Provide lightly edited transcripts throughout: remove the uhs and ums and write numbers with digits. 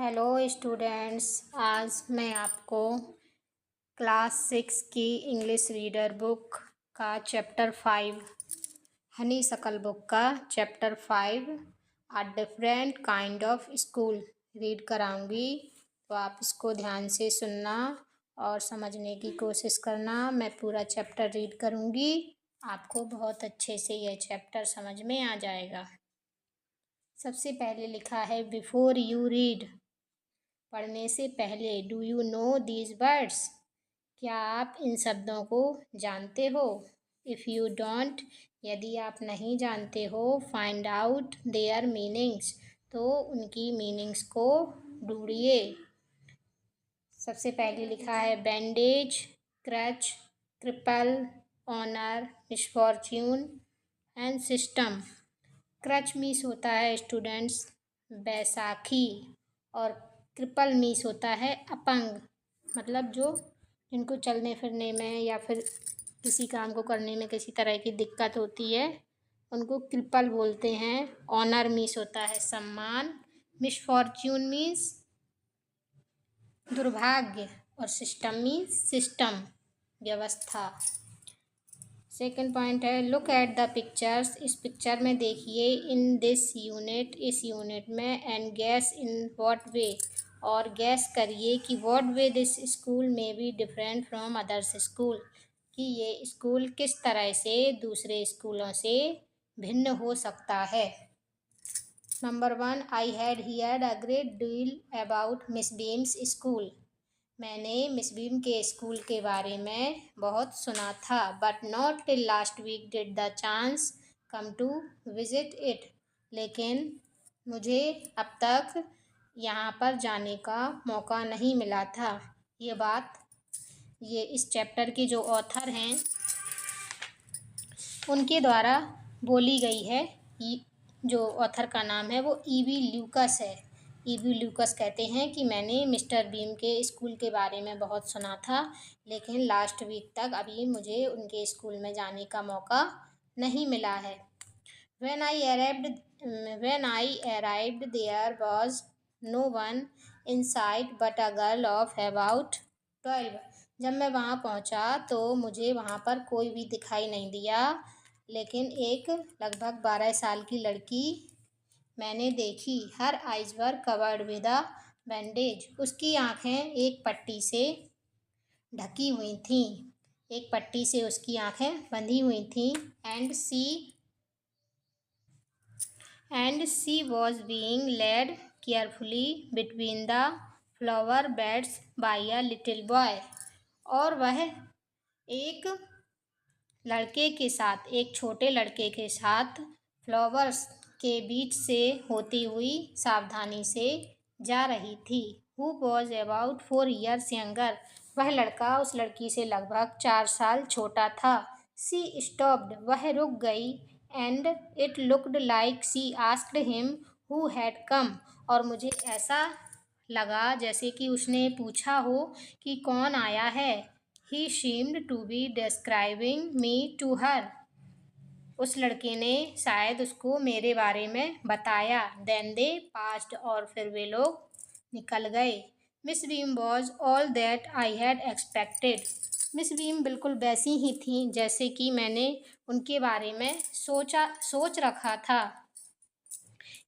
Hello students. आज मैं आपको क्लास 6 की इंग्लिश रीडर बुक का चैप्टर 5 हनी सकल बुक का chapter 5 a different kind of school read कराऊंगी। तो आप इसको ध्यान से सुनना और समझने की कोशिश करना। मैं पूरा चैप्टर रीड करूंगी, आपको बहुत अच्छे से यह चैप्टर समझ में आ जाएगा। सबसे पहले लिखा है बिफोर यू रीड, पढ़ने से पहले। Do you know these words, क्या आप इन शब्दों को जानते हो। इफ़ यू डोंट, यदि आप नहीं जानते हो। फाइंड आउट देयर मीनिंग्स, तो उनकी मीनिंग्स को ढूंढिए। सबसे पहले लिखा है bandage, crutch, cripple, honour, misfortune and system. Crutch means होता है स्टूडेंट्स बैसाखी, और क्रिपल मीन्स होता है अपंग, मतलब जो जिनको चलने फिरने में या फिर किसी काम को करने में किसी तरह की दिक्कत होती है, उनको क्रिपल बोलते हैं। ऑनर मीन्स होता है सम्मान, मिसफॉर्च्यून मीन्स दुर्भाग्य, और सिस्टम मीन्स सिस्टम, व्यवस्था। सेकंड पॉइंट है लुक एट द पिक्चर्स, इस पिक्चर में देखिए। इन दिस यूनिट, इस यूनिट में। And gas in what way, और गैस करिए कि व्हाट वे दिस स्कूल में be different from others school, कि ये स्कूल किस तरह से दूसरे स्कूलों से भिन्न हो सकता है। Number 1, I had heard a great deal about Miss Beam's school, मैंने मिस बीम के स्कूल के बारे में बहुत सुना था। But not till last week did the chance come to visit it, लेकिन मुझे अब तक यहाँ पर जाने का मौका नहीं मिला था। ये बात ये इस चैप्टर के जो ऑथर हैं उनके द्वारा बोली गई है। जो ऑथर का नाम है वो ईवी ल्यूकस है। ईवी ल्यूकस कहते हैं कि मैंने मिस्टर बीम के स्कूल के बारे में बहुत सुना था, लेकिन लास्ट वीक तक अभी मुझे उनके स्कूल में जाने का मौका नहीं मिला है। When I arrived there was no one in sight but a girl of about 12, जब मैं वहाँ पहुँचा तो मुझे वहाँ पर कोई भी दिखाई नहीं दिया, लेकिन एक लगभग 12 साल की लड़की मैंने देखी। Her eyes were covered with a bandage, उसकी आँखें एक पट्टी से ढकी हुई थीं, एक पट्टी से उसकी आँखें बंधी हुई थीं। And she was being led carefully between the flower beds by a little boy, और वह एक लड़के के साथ, एक छोटे लड़के के साथ फ्लावर्स के बीच से होती हुई सावधानी से जा रही थी। Who was about 4 years younger, वह लड़का उस लड़की से लगभग 4 साल छोटा था। शी स्टॉप्ड, वह रुक गई। And it looked like she asked him who had come, और मुझे ऐसा लगा जैसे कि उसने पूछा हो कि कौन आया है। He seemed to be describing me to her, उस लड़के ने शायद उसको मेरे बारे में बताया। Then they passed, और फिर वे लोग निकल गए। Miss beam was all that I had expected, miss beam बिल्कुल वैसी ही थी जैसे कि मैंने उनके बारे में सोच रखा था,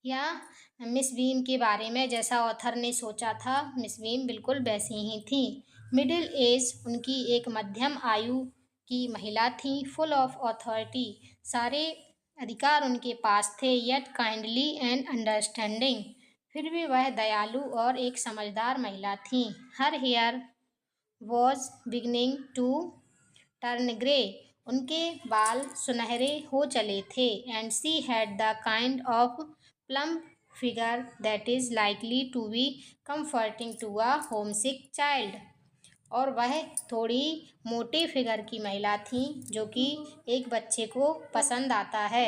या मिस बीम के बारे में जैसा ऑथर ने सोचा था, मिस बीम बिल्कुल वैसी ही थी। मिडिल एज, उनकी एक मध्यम आयु की महिला थी। फुल ऑफ अथॉरिटी, सारे अधिकार उनके पास थे। येट काइंडली एंड अंडरस्टैंडिंग, फिर भी वह दयालु और एक समझदार महिला थी। Her hair was beginning to turn grey, उनके बाल सुनहरे हो चले थे। And she had the kind of plump figure that is likely to be comforting to a homesick child, और वह थोड़ी मोटे फिगर की महिला थी जो कि एक बच्चे को पसंद आता है।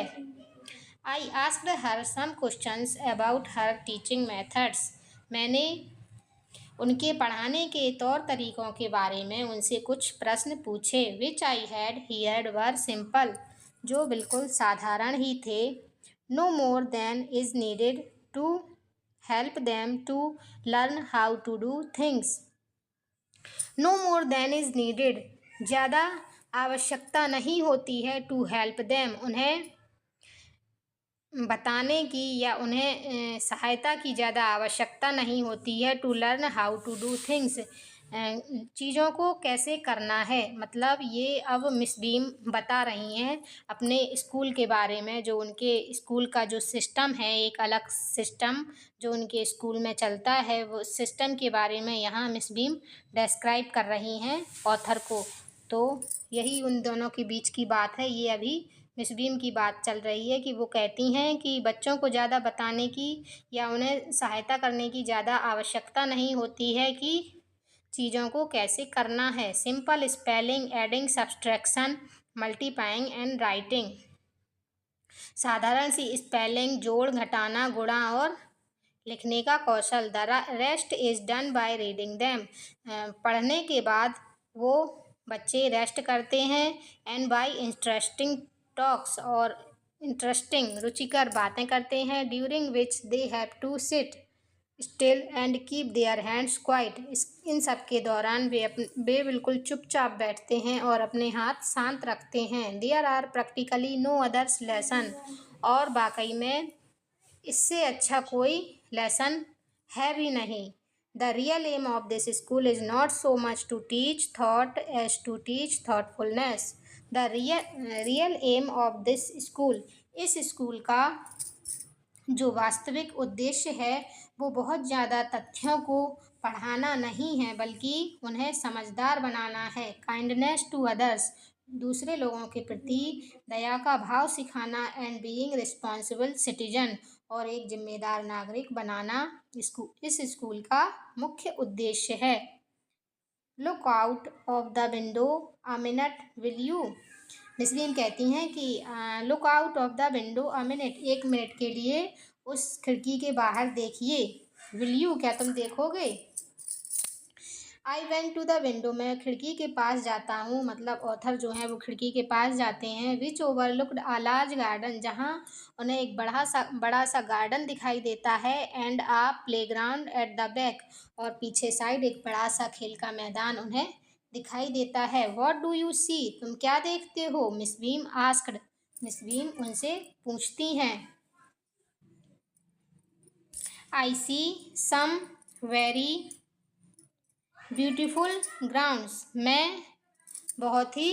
I asked her some questions about her teaching methods, मैंने उनके पढ़ाने के तौर तरीक़ों के बारे में उनसे कुछ प्रश्न पूछे। Which I had heard were simple, जो बिल्कुल साधारण ही थे। No more than is needed to help them to learn how to do things. No more than is needed. ज़्यादा आवश्यकता नहीं होती है to help them, उन्हें बताने की या उन्हें सहायता की ज़्यादा आवश्यकता नहीं होती है to learn how to do things, चीज़ों को कैसे करना है। मतलब ये अब मिस बीम बता रही हैं अपने स्कूल के बारे में, जो उनके स्कूल का जो सिस्टम है, एक अलग सिस्टम जो उनके स्कूल में चलता है, वो सिस्टम के बारे में यहाँ मिस बीम डिस्क्राइब कर रही हैं ऑथर को। तो यही उन दोनों के बीच की बात है। ये अभी मिस बीम की बात चल रही है कि वो कहती हैं कि बच्चों को ज़्यादा बताने की या उन्हें सहायता करने की ज़्यादा आवश्यकता नहीं होती है कि चीज़ों को कैसे करना है। Simple spelling, adding, subtraction, multiplying and writing. साधारण सी स्पेलिंग, जोड़, घटाना, गुणा और लिखने का कौशल। The rest is done by reading them. पढ़ने के बाद वो बच्चे रेस्ट करते हैं। एंड बाय इंटरेस्टिंग टॉक्स, और इंटरेस्टिंग रुचिकर बातें करते हैं। During which they have to sit still and keep their hands quiet. इन सब के दौरान वे बिल्कुल चुपचाप बैठते हैं और अपने हाथ शांत रखते हैं। There are practically no others lesson, और वाकई में इससे अच्छा कोई लेसन है भी नहीं। The real aim of this school is not so much to teach thought as to teach thoughtfulness. The real aim of this school, इस स्कूल का जो वास्तविक उद्देश्य है वो बहुत ज़्यादा तथ्यों को पढ़ाना नहीं है, बल्कि उन्हें समझदार बनाना है। काइंडनेस टू अदर्स, दूसरे लोगों के प्रति दया का भाव सिखाना। एंड बीइंग रिस्पॉन्सिबल सिटीजन, और एक जिम्मेदार नागरिक बनाना इस स्कूल का मुख्य उद्देश्य है। Look out of the window a minute will you. Miss beam कहती हैं कि look out of the window a minute, 1 minute के लिए उस खिड़की के बाहर देखिए। विल यू, क्या तुम देखोगे। I went to the window, मैं खिड़की के पास जाता हूँ। मतलब ऑथर जो है वो खिड़की के पास जाते हैं। Which overlooked a large garden, जहाँ उन्हें एक बड़ा सा गार्डन दिखाई देता है। And a playground at the back, और पीछे साइड एक बड़ा सा खेल का मैदान उन्हें दिखाई देता है। व्हाट डू यू सी, तुम क्या देखते हो। Miss beam asked, miss beam उनसे पूछती हैं। आई सी सम वेरी ब्यूटीफुल ग्राउंड्स, मैं बहुत ही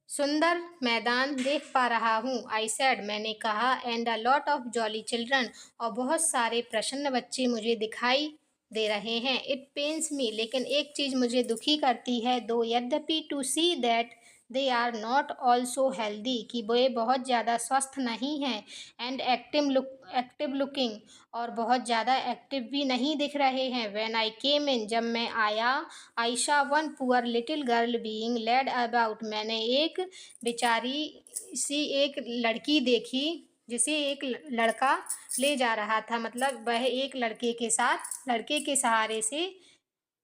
सुंदर मैदान देख पा रहा हूँ। आई सेड, मैंने कहा। And a lot of jolly children, और बहुत सारे प्रसन्न बच्चे मुझे दिखाई दे रहे हैं। इट पेन्स मी, लेकिन एक चीज़ मुझे दुखी करती है। दो यद्यपि to see that they are not also healthy, कि वे बहुत ज़्यादा स्वस्थ नहीं हैं। एंड एक्टिव लुकिंग, और बहुत ज़्यादा एक्टिव भी नहीं दिख रहे हैं। व्हेन आई केम इन, जब मैं आया। I saw one poor little girl being led about, मैंने एक बेचारी सी एक लड़की देखी जिसे एक लड़का ले जा रहा था। मतलब वह एक लड़के के सहारे से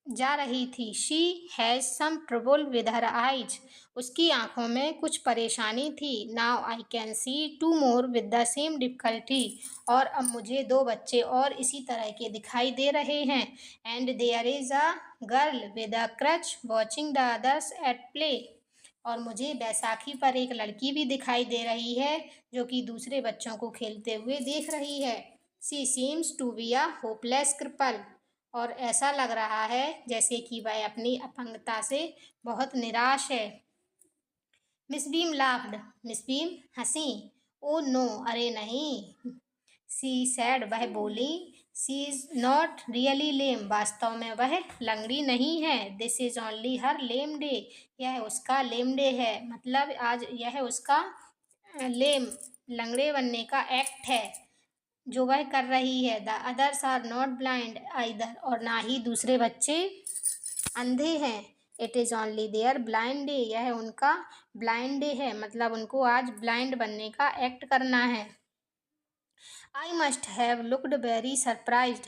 जा रही थी। She has some trouble with her eyes, उसकी आंखों में कुछ परेशानी थी। Now I can see 2 more with the same difficulty, और अब मुझे 2 बच्चे और इसी तरह के दिखाई दे रहे हैं। And there is a girl with a crutch watching the others at play, और मुझे बैसाखी पर एक लड़की भी दिखाई दे रही है जो कि दूसरे बच्चों को खेलते हुए देख रही है। She seems to be a hopeless cripple, और ऐसा लग रहा है जैसे कि वह अपनी अपंगता से बहुत निराश है। Miss beam laughed, miss beam हंसी। ओ नो, अरे नहीं। सी सैड, वह बोली। सी इज़ नॉट रियली लेम, वास्तव में वह लंगड़ी नहीं है। This is only her lame day, यह उसका लेम डे है। मतलब आज यह उसका लेम लंगड़े बनने का एक्ट है जो वह कर रही है। The others are not blind either, और ना ही दूसरे बच्चे अंधे हैं। It is only their blind day, यह उनका ब्लाइंड डे है। मतलब उनको आज ब्लाइंड बनने का एक्ट करना है। I must have looked very surprised,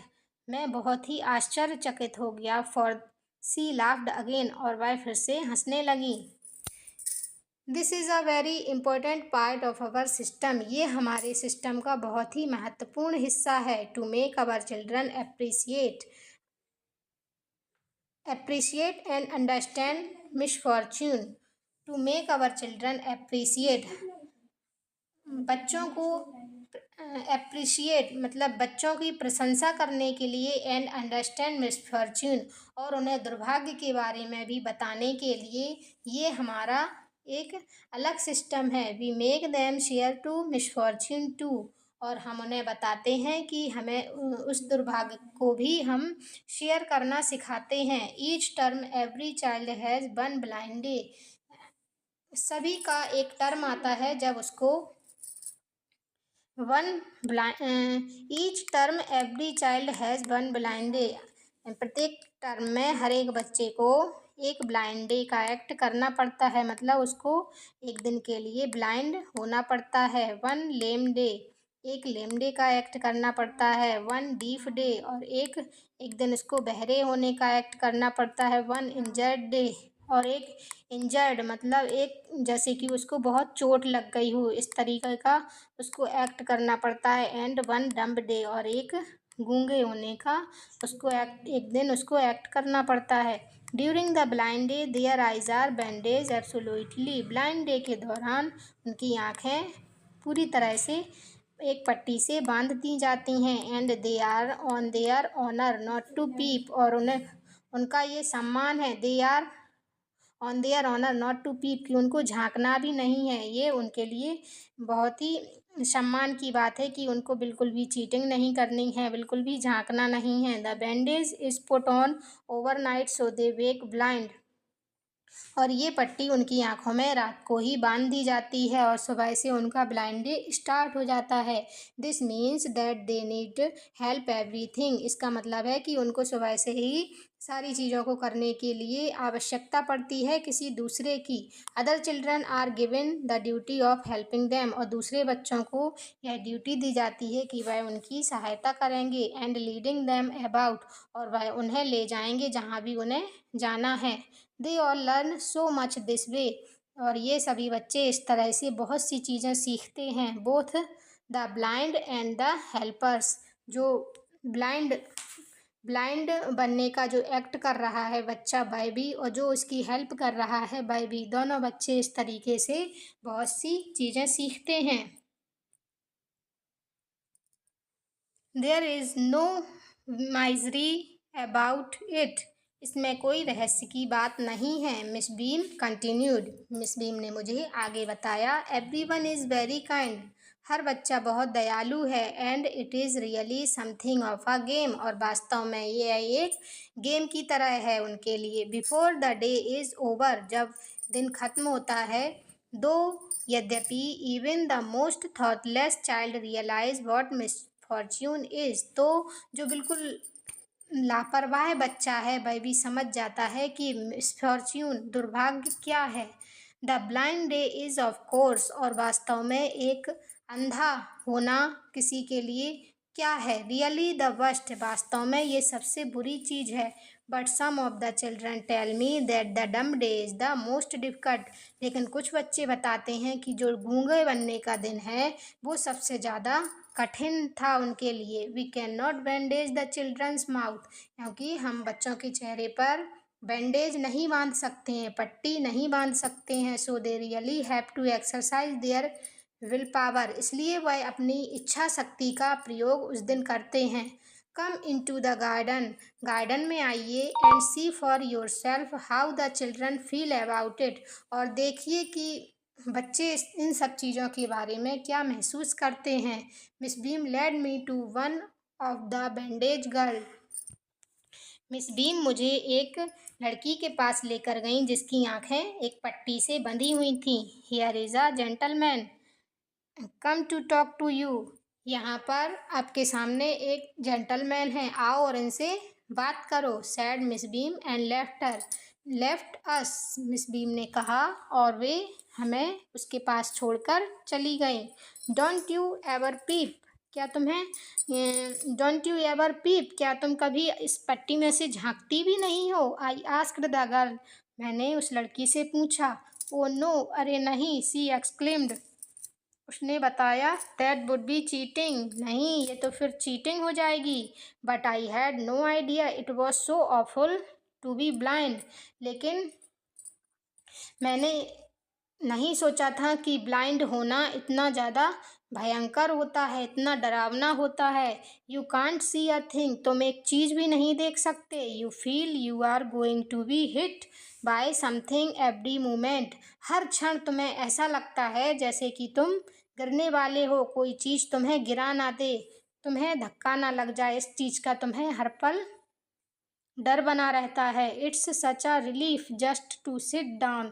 मैं बहुत ही आश्चर्यचकित हो गया। फॉर सी लाफ्ड अगेन, और वह फिर से हंसने लगी। This is a very important part of our system. ये हमारे सिस्टम का बहुत ही महत्वपूर्ण हिस्सा है। To make our children appreciate and understand misfortune. To make our children appreciate, बच्चों को अप्रिशिएट मतलब बच्चों की प्रशंसा करने के लिए, एंड अंडरस्टैंड मिसफॉर्च्यून और उन्हें दुर्भाग्य के बारे में भी बताने के लिए ये हमारा एक अलग सिस्टम है। We make them share to misfortune too, और हम उन्हें बताते हैं कि हमें उस दुर्भाग्य को भी हम शेयर करना सिखाते हैं। Each term every child has one blind day. सभी का एक टर्म आता है जब उसको each term every child has one blind day. प्रत्येक टर्म में हर एक बच्चे को एक ब्लाइंड डे का एक्ट करना पड़ता है, मतलब उसको एक दिन के लिए ब्लाइंड होना पड़ता है। वन लेम डे, एक लेम डे का एक्ट करना पड़ता है। वन डीफ डे, और एक दिन उसको बहरे होने का एक्ट करना पड़ता है। वन इंजर्ड डे, और एक इंजर्ड मतलब एक जैसे कि उसको बहुत चोट लग गई हो, इस तरीके का उसको एक्ट करना पड़ता है। एंड वन डम्ब डे, और एक गूंगे होने का उसको एक दिन उसको एक्ट करना पड़ता है। During the blind day their eyes are bandage absolutely. Blind day के दौरान उनकी आँखें पूरी तरह से एक पट्टी से बांध दी जाती हैं। And they are on their honour not to peep, और उनका ये सम्मान है। They are on their honour not to peep, कि उनको झांकना भी नहीं है। ये उनके लिए बहुत ही सम्मान की बात है कि उनको बिल्कुल भी चीटिंग नहीं करनी है, बिल्कुल भी झांकना नहीं है। The bandage is put on overnight so they wake blind, और ये पट्टी उनकी आंखों में रात को ही बांध दी जाती है और सुबह से उनका ब्लाइंड डे स्टार्ट हो जाता है। This means that they need help everything. इसका मतलब है कि उनको सुबह से ही सारी चीज़ों को करने के लिए आवश्यकता पड़ती है किसी दूसरे की। Other children are given the duty of helping them, और दूसरे बच्चों को यह ड्यूटी दी जाती है कि वह उनकी सहायता करेंगे। एंड लीडिंग देम अबाउट, और वह उन्हें ले जाएंगे जहाँ भी उन्हें जाना है। They all learn so much this way, और ये सभी बच्चे इस तरह से बहुत सी चीज़ें सीखते हैं। Both the blind and the helpers, जो ब्लाइंड ब्लाइंड बनने का जो एक्ट कर रहा है बच्चा वह भी, और जो उसकी हेल्प कर रहा है वह भी, दोनों बच्चे इस तरीके से बहुत सी चीज़ें सीखते हैं। There is no misery about it. इसमें कोई रहस्य की बात नहीं है। Miss Beam continued, Miss Beam ने मुझे आगे बताया। एवरीवन इज़ वेरी काइंड, हर बच्चा बहुत दयालु है। And it is really something of a game, और वास्तव में ये एक गेम की तरह है उनके लिए। Before the day is over, जब दिन खत्म होता है। दो यद्यपि even the most thoughtless child realize what misfortune is, तो जो बिल्कुल लापरवाह बच्चा है वह भी समझ जाता है कि मिसफॉर्च्यून दुर्भाग्य क्या है। The blind day is of course, और वास्तव में एक अंधा होना किसी के लिए क्या है। रियली द वर्स्ट, वास्तव में ये सबसे बुरी चीज़ है। But some of the children tell me that the dumb day is the most difficult, लेकिन कुछ बच्चे बताते हैं कि जो गूंगे बनने का दिन है वो सबसे ज़्यादा कठिन था उनके लिए। We can not bandage the children's mouth, क्योंकि हम बच्चों के चेहरे पर बैंडेज नहीं बांध सकते हैं, पट्टी नहीं बांध सकते हैं। So they really have to exercise their will power, इसलिए वह अपनी इच्छा शक्ति का प्रयोग उस दिन करते हैं। Come in to the garden, garden में आइए। And see for yourself how the children feel about it, और देखिए कि बच्चे इन सब चीज़ों के बारे में क्या महसूस करते हैं। Miss Beam led me to one of the bandage girl, Miss Beam मुझे एक लड़की के पास लेकर गईं जिसकी आंखें एक पट्टी से बंधी हुई थीं। Here is a gentleman come to talk to you, यहाँ पर आपके सामने एक जेंटलमैन है, आओ और इनसे बात करो। Sad miss beam and left us, miss Beam ने कहा और वे हमें उसके पास छोड़कर चली गईं। डोंट यू एवर पीप, क्या तुम्हें डोंट यू एवर पीप, क्या तुम कभी इस पट्टी में से झांकती भी नहीं हो। आई आस्क्ड द गर्ल, मैंने उस लड़की से पूछा। ओ नो, अरे नहीं, शी एक्सक्लेम्ड, उसने बताया, दैट वुड बी चीटिंग, नहीं ये तो फिर चीटिंग हो जाएगी। But I had no idea it was so awful to be blind, लेकिन मैंने नहीं सोचा था कि ब्लाइंड होना इतना ज़्यादा भयंकर होता है, इतना डरावना होता है। You can't see a thing, तुम एक चीज़ भी नहीं देख सकते। You feel you are going to be hit by something every moment, हर क्षण तुम्हें ऐसा लगता है जैसे कि तुम गिरने वाले हो, कोई चीज़ तुम्हें गिरा ना दे, तुम्हें धक्का ना लग जाए, इस चीज़ का तुम्हें हर पल डर बना रहता है। It's such a relief just to sit down,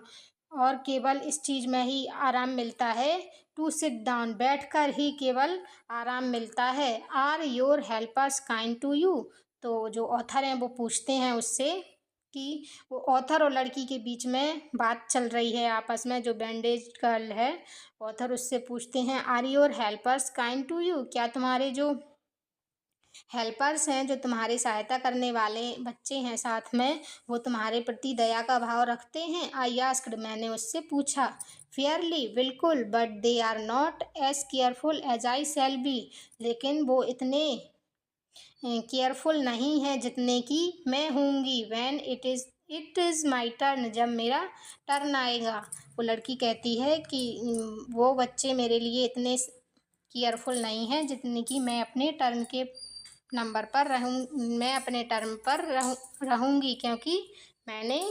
और केवल इस चीज़ में ही आराम मिलता है, टू सिट डाउन, बैठकर ही केवल आराम मिलता है। Are your helpers kind to you, तो जो ऑथर हैं वो पूछते हैं उससे कि वो ऑथर और लड़की के बीच में बात चल रही है आपस में, जो बैंडेज गर्ल है, ऑथर उससे पूछते हैं, are your helpers kind to you, क्या तुम्हारे जो हेल्पर्स हैं, जो तुम्हारी सहायता करने वाले बच्चे हैं साथ में, वो तुम्हारे प्रति दया का भाव रखते हैं? आई आस्क्ड, मैंने उससे पूछा। फेयरली, बिल्कुल, but they are not as careful as I shall be, लेकिन वो इतने केयरफुल नहीं है जितने की मैं होंगी। When it is my turn, जब मेरा टर्न आएगा। वो लड़की कहती है कि वो बच्चे मेरे लिए इतने केयरफुल नहीं है जितनी कि मैं अपने टर्न के नंबर पर मैं अपने टर्म पर रहूँगी, क्योंकि मैंने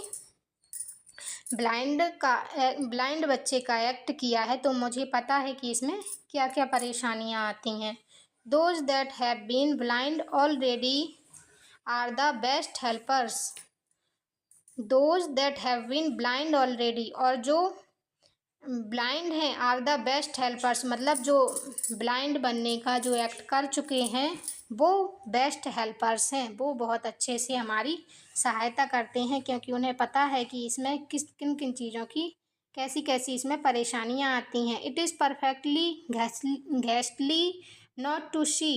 ब्लाइंड बच्चे का एक्ट किया है, तो मुझे पता है कि इसमें क्या क्या परेशानियाँ आती हैं। Those that have been blind already are the best helpers, those that have been blind already, और जो ब्लाइंड हैं आर द बेस्ट हेल्पर्स, मतलब जो ब्लाइंड बनने का जो एक्ट कर चुके हैं वो बेस्ट हेल्पर्स हैं, वो बहुत अच्छे से हमारी सहायता करते हैं, क्योंकि उन्हें पता है कि इसमें किन किन चीज़ों की कैसी कैसी इसमें परेशानियाँ आती हैं। It is perfectly ghastly not to see,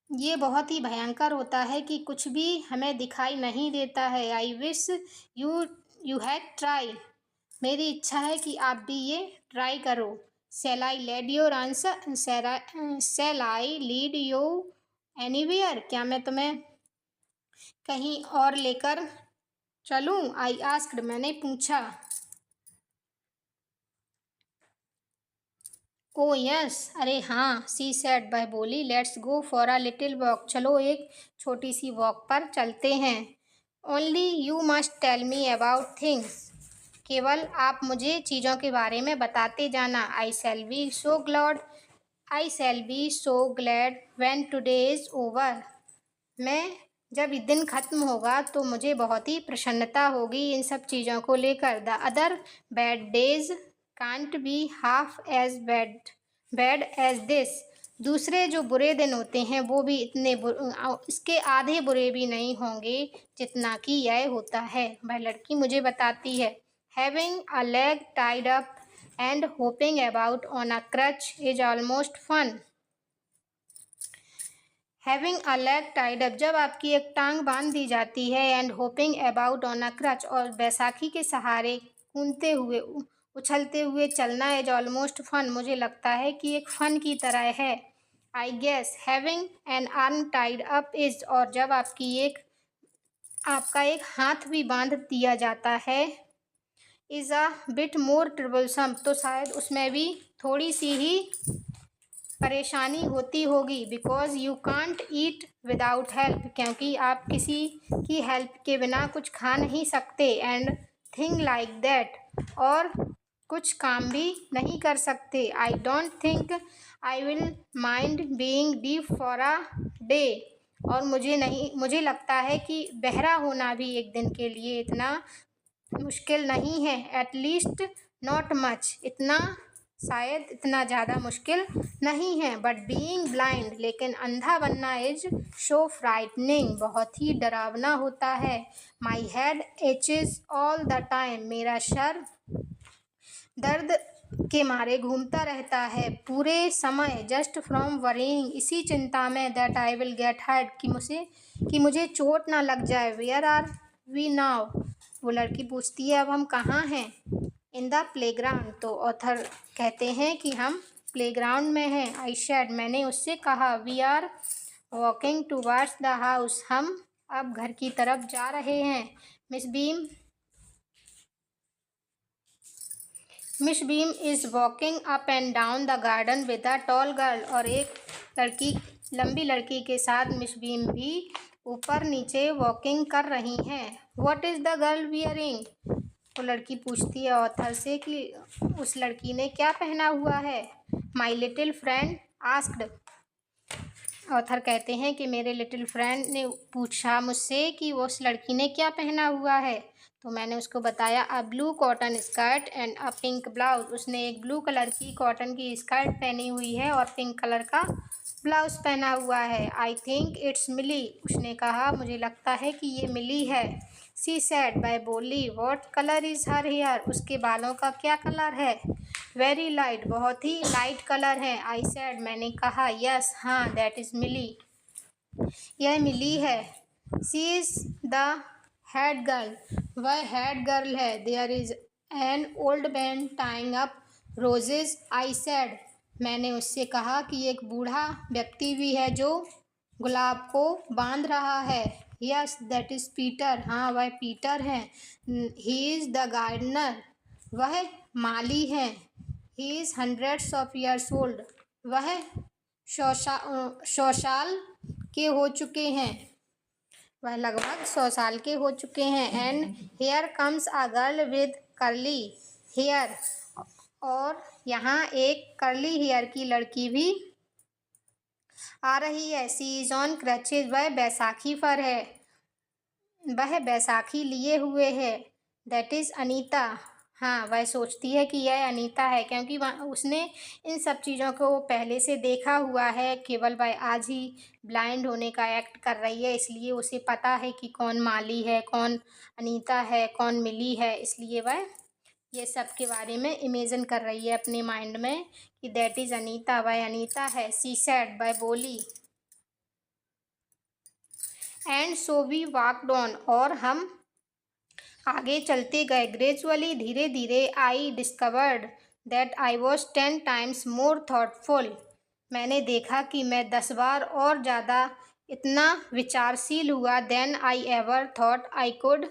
ये बहुत ही भयंकर होता है कि कुछ भी हमें दिखाई नहीं देता है। I wish you you had try, मेरी इच्छा है कि आप भी ये ट्राई करो। Shall I lead your answer, shall I lead you anywhere, क्या मैं तुम्हें कहीं और लेकर चलूं? आई आस्क्ड, मैंने पूछा। ओ यस, अरे हाँ, सी सेड, वह बोली, let's go for a little walk, चलो एक छोटी सी वॉक पर चलते हैं। Only you must tell me about things, केवल आप मुझे चीज़ों के बारे में बताते जाना। I shall be so glad when today is over, मैं जब ये दिन ख़त्म होगा तो मुझे बहुत ही प्रसन्नता होगी इन सब चीज़ों को लेकर। The other bad days can't be half as bad as this, दूसरे जो बुरे दिन होते हैं वो भी इसके आधे बुरे भी नहीं होंगे जितना कि यह होता है। वह लड़की मुझे बताती है, having a leg tied up and hopping about on a crutch is almost fun. Having a leg tied up, जब आपकी एक टांग बांध दी जाती है, and hopping about on a crutch, और बैसाखी के सहारे कूदते हुए उछलते हुए चलना, इज ऑलमोस्ट फन, मुझे लगता है कि एक फन की तरह है। I guess having an arm tied up is, और जब आपका एक हाथ भी बांध दिया जाता है, इज़ अ बिट मोर ट्रिबलसम, तो शायद उसमें भी थोड़ी सी ही परेशानी होती होगी। Because you can't eat without help, क्योंकि आप किसी की हेल्प के बिना कुछ खा नहीं सकते। एंड थिंग लाइक दैट, और कुछ काम भी नहीं कर सकते। I don't think I will mind being deaf for a day, और मुझे लगता है कि बहरा होना भी एक दिन के लिए इतना मुश्किल नहीं है। एटलीस्ट नॉट मच, शायद इतना ज़्यादा मुश्किल नहीं है। बट बीइंग ब्लाइंड, लेकिन अंधा बनना, इज सो फ्राइटनिंग, बहुत ही डरावना होता है। My head aches all the time, मेरा सर दर्द के मारे घूमता रहता है पूरे समय। जस्ट फ्रॉम वरीइंग, इसी चिंता में, that I will get hurt, कि मुझे चोट ना लग जाए। वेयर आर वी नाउ, वो लड़की पूछती है, अब हम कहाँ हैं? In the playground. तो ऑथर कहते हैं कि हम प्लेग्राउंड में हैं। आई सेड, मैंने उससे कहा, we are walking towards the house, हम अब घर की तरफ जा रहे हैं। Miss Beam is walking up and down the garden with a tall girl, और एक लड़की, लंबी लड़की के साथ मिस बीम भी ऊपर नीचे वॉकिंग कर रही हैं। What is the girl wearing? तो लड़की पूछती है ऑथर से कि उस लड़की ने क्या पहना हुआ है। My little friend asked, author कहते हैं कि मेरे लिटिल फ्रेंड ने पूछा मुझसे कि वो उस लड़की ने क्या पहना हुआ है। तो मैंने उसको बताया, a blue cotton skirt and a pink blouse. उसने एक ब्लू कलर की कॉटन की स्कर्ट पहनी हुई है और पिंक कलर का ब्लाउज पहना हुआ है। आई थिंक इट्स मिली, उसने कहा मुझे लगता है कि ये मिली है। सी सेड, वह बोली, what colour is her hair? उसके बालों का क्या कलर है? वेरी लाइट, बहुत ही लाइट कलर है। आई सेड, मैंने कहा, यस, हाँ, दैट इज मिली, यह मिली है। She is the head girl, वह हेड गर्ल है। There is an old man tying up roses. I said, मैंने उससे कहा कि एक बूढ़ा व्यक्ति भी है जो गुलाब को बांध रहा है। यस, दैट इज पीटर, हाँ, वह पीटर है। ही इज द गार्डनर, वह माली हैं। He is hundreds of years old, वह 100 साल के हो चुके हैं, वह लगभग 100 साल के हो चुके हैं। And here comes a girl with curly hair, और यहाँ एक कर्ली हेयर की लड़की भी आ रही है। सी इज ऑन क्रचेज, वह बैसाखी पर है, वह बैसाखी लिए हुए है। दैट इज अनीता, हाँ, वह सोचती है कि यह अनीता है क्योंकि उसने इन सब चीज़ों को पहले से देखा हुआ है। केवल वह आज ही ब्लाइंड होने का एक्ट कर रही है, इसलिए उसे पता है कि कौन माली है, कौन अनीता है, कौन मिली है। इसलिए वह ये सब के बारे में इमेजिन कर रही है अपने माइंड में कि दैट इज अनीता, वह अनीता है। सी सेड, वह बोली। And so we walked on, और हम आगे चलते गए। ग्रेजुअली, धीरे धीरे, I discovered that I was 10 times more thoughtful, मैंने देखा कि मैं 10 बार और ज़्यादा इतना विचारशील हुआ। Than I ever thought I could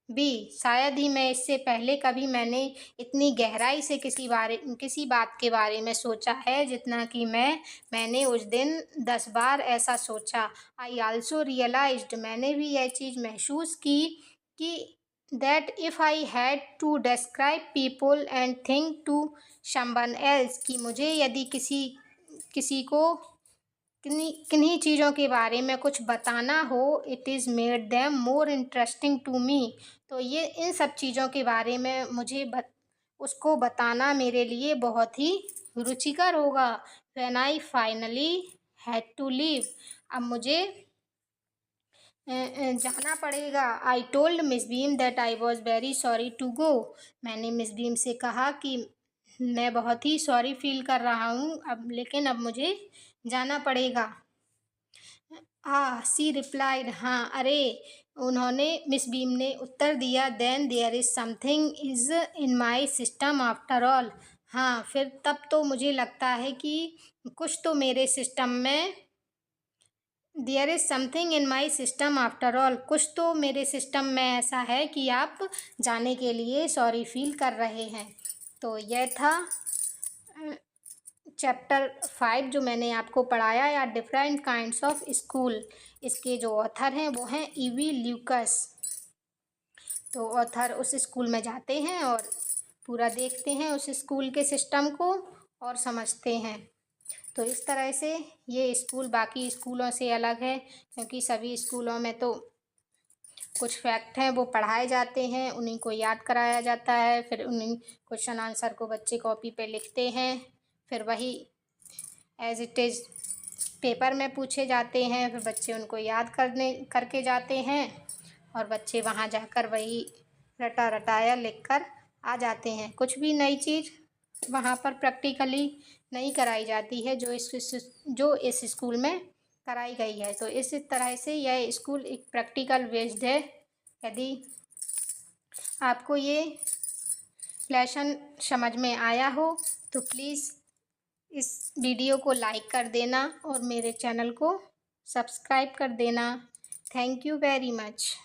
be, शायद ही मैं इससे पहले कभी मैंने इतनी गहराई से किसी बात के बारे में सोचा है जितना कि मैंने उस दिन 10 बार ऐसा सोचा। आई आल्सो रियलाइज्ड, मैंने भी यह चीज़ महसूस की कि that if I had to describe people and think to someone else, कि मुझे यदि किसी को किन्हीं चीज़ों के बारे में कुछ बताना हो, it is made them more interesting to me, तो ये इन सब चीज़ों के बारे में उसको बताना मेरे लिए बहुत ही रुचिकर होगा। When I finally had to leave, अब मुझे जाना पड़ेगा। I told Miss Beam that I was very sorry to go, मैंने मिस बीम से कहा कि मैं बहुत ही सॉरी फील कर रहा हूँ लेकिन अब मुझे जाना पड़ेगा। सी रिप्लाइड, हाँ, अरे, उन्होंने, मिस बीम ने उत्तर दिया, then there is something is in my system after all, हाँ, फिर तब तो मुझे लगता है कि कुछ तो मेरे सिस्टम में, there is something in my system after all, कुछ तो मेरे सिस्टम में ऐसा है कि आप जाने के लिए सॉरी फील कर रहे हैं। तो यह था चैप्टर 5 जो मैंने आपको पढ़ाया, या डिफरेंट काइंड्स ऑफ स्कूल। इसके जो ऑथर हैं वो हैं ईवी ल्यूकस। तो ऑथर उस स्कूल में जाते हैं और पूरा देखते हैं उस स्कूल के सिस्टम को और समझते हैं। तो इस तरह से ये स्कूल बाकी स्कूलों से अलग है, क्योंकि सभी स्कूलों में तो कुछ फैक्ट हैं वो पढ़ाए जाते हैं, उन्हीं को याद कराया जाता है, फिर उन्हीं क्वेश्चन आंसर को बच्चे कॉपी पे लिखते हैं, फिर वही एज इट इज़ पेपर में पूछे जाते हैं, फिर बच्चे उनको याद करके जाते हैं और बच्चे वहाँ जाकर वही रटा रटाया लिख कर आ जाते हैं। कुछ भी नई चीज़ वहाँ पर प्रैक्टिकली नहीं कराई जाती है जो इस स्कूल में कराई गई है। तो इस तरह से यह स्कूल एक प्रैक्टिकल बेस्ड है। यदि आपको ये एक्सप्लेनेशन समझ में आया हो तो प्लीज़ इस वीडियो को लाइक कर देना और मेरे चैनल को सब्सक्राइब कर देना। Thank you very much.